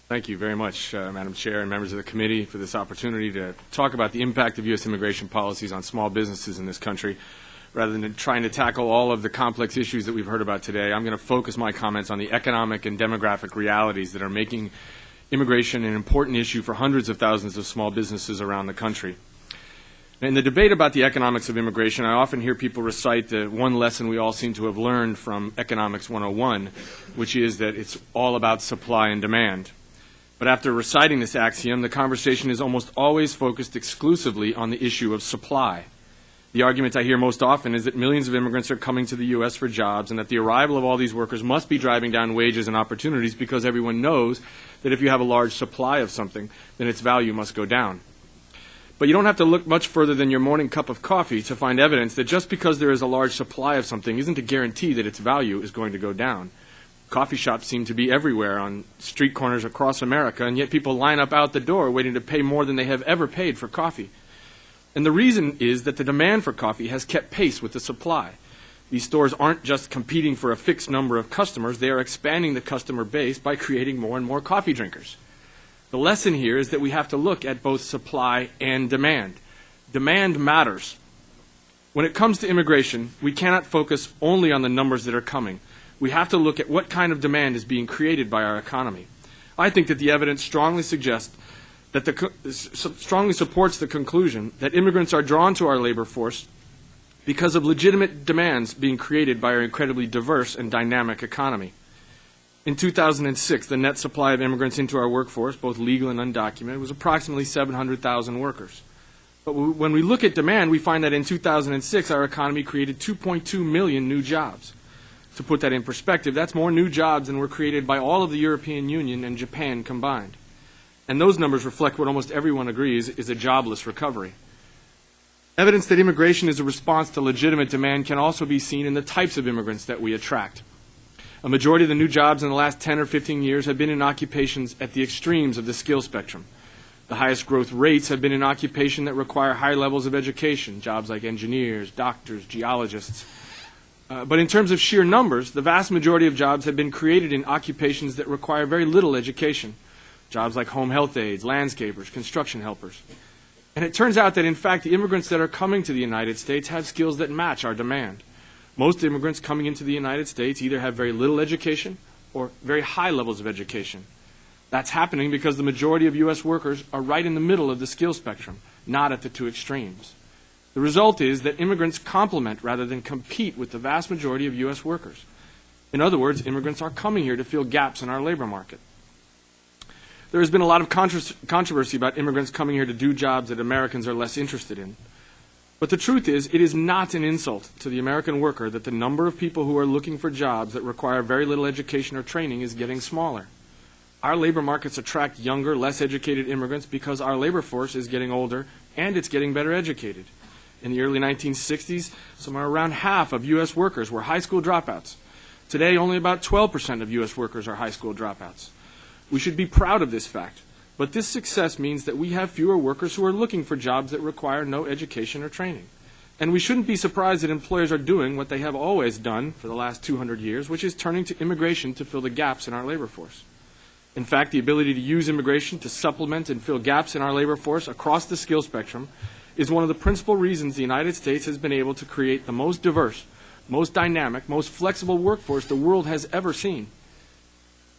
Thank you very much, Madam Chair and members of the committee, for this opportunity to talk about the impact of U.S. immigration policies on small businesses in this country. Rather than trying to tackle all of the complex issues that we've heard about today, I'm going to focus my comments on the economic and demographic realities that are making immigration an important issue for hundreds of thousands of small businesses around the country. In the debate about the economics of immigration, I often hear people recite the one lesson we all seem to have learned from Economics 101, which is that it's all about supply and demand. But after reciting this axiom, the conversation is almost always focused exclusively on the issue of supply. The argument I hear most often is that millions of immigrants are coming to the U.S. for jobs and that the arrival of all these workers must be driving down wages and opportunities because everyone knows that if you have a large supply of something, then its value must go down. But you don't have to look much further than your morning cup of coffee to find evidence that just because there is a large supply of something isn't a guarantee that its value is going to go down. Coffee shops seem to be everywhere on street corners across America, and yet people line up out the door waiting to pay more than they have ever paid for coffee. And the reason is that the demand for coffee has kept pace with the supply. These stores aren't just competing for a fixed number of customers, they are expanding the customer base by creating more and more coffee drinkers. The lesson here is that we have to look at both supply and demand. Demand matters. When it comes to immigration, we cannot focus only on the numbers that are coming. We have to look at what kind of demand is being created by our economy. I think that the evidence strongly suggests that strongly supports the conclusion that immigrants are drawn to our labor force because of legitimate demands being created by our incredibly diverse and dynamic economy. In 2006, the net supply of immigrants into our workforce, both legal and undocumented, was approximately 700,000 workers. But when we look at demand, we find that in 2006, our economy created 2.2 million new jobs. To put that in perspective, that's more new jobs than were created by all of the European Union and Japan combined. And those numbers reflect what almost everyone agrees is a jobless recovery. Evidence that immigration is a response to legitimate demand can also be seen in the types of immigrants that we attract. A majority of the new jobs in the last 10 or 15 years have been in occupations at the extremes of the skill spectrum. The highest growth rates have been in occupation that require high levels of education, jobs like engineers, doctors, geologists. But in terms of sheer numbers, the vast majority of jobs have been created in occupations that require very little education. Jobs like home health aides, landscapers, construction helpers. And it turns out that, in fact, the immigrants that are coming to the United States have skills that match our demand. Most immigrants coming into the United States either have very little education or very high levels of education. That's happening because the majority of U.S. workers are right in the middle of the skill spectrum, not at the two extremes. The result is that immigrants complement rather than compete with the vast majority of U.S. workers. In other words, immigrants are coming here to fill gaps in our labor market. There has been a lot of controversy about immigrants coming here to do jobs that Americans are less interested in. But the truth is, it is not an insult to the American worker that the number of people who are looking for jobs that require very little education or training is getting smaller. Our labor markets attract younger, less educated immigrants because our labor force is getting older and it's getting better educated. In the early 1960s, somewhere around half of U.S. workers were high school dropouts. Today, only about 12% of U.S. workers are high school dropouts. We should be proud of this fact, but this success means that we have fewer workers who are looking for jobs that require no education or training. And we shouldn't be surprised that employers are doing what they have always done for the last 200 years, which is turning to immigration to fill the gaps in our labor force. In fact, the ability to use immigration to supplement and fill gaps in our labor force across the skill spectrum is one of the principal reasons the United States has been able to create the most diverse, most dynamic, most flexible workforce the world has ever seen.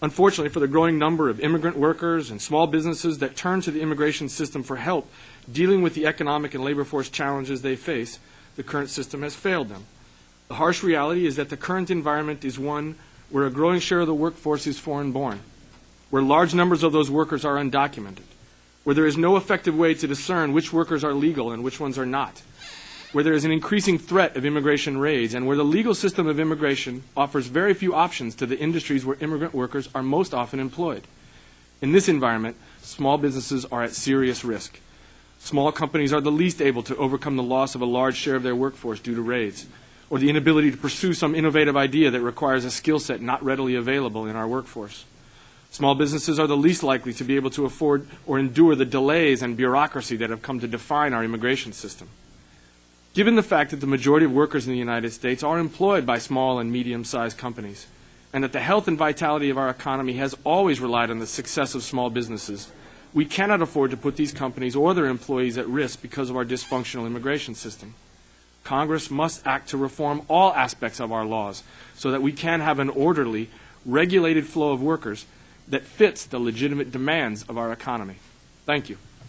Unfortunately, for the growing number of immigrant workers and small businesses that turn to the immigration system for help dealing with the economic and labor force challenges they face, the current system has failed them. The harsh reality is that the current environment is one where a growing share of the workforce is foreign-born, where large numbers of those workers are undocumented, where there is no effective way to discern which workers are legal and which ones are not, where there is an increasing threat of immigration raids, and where the legal system of immigration offers very few options to the industries where immigrant workers are most often employed. In this environment, small businesses are at serious risk. Small companies are the least able to overcome the loss of a large share of their workforce due to raids, or the inability to pursue some innovative idea that requires a skill set not readily available in our workforce. Small businesses are the least likely to be able to afford or endure the delays and bureaucracy that have come to define our immigration system. Given the fact that the majority of workers in the United States are employed by small and medium-sized companies, and that the health and vitality of our economy has always relied on the success of small businesses, we cannot afford to put these companies or their employees at risk because of our dysfunctional immigration system. Congress must act to reform all aspects of our laws so that we can have an orderly, regulated flow of workers that fits the legitimate demands of our economy. Thank you.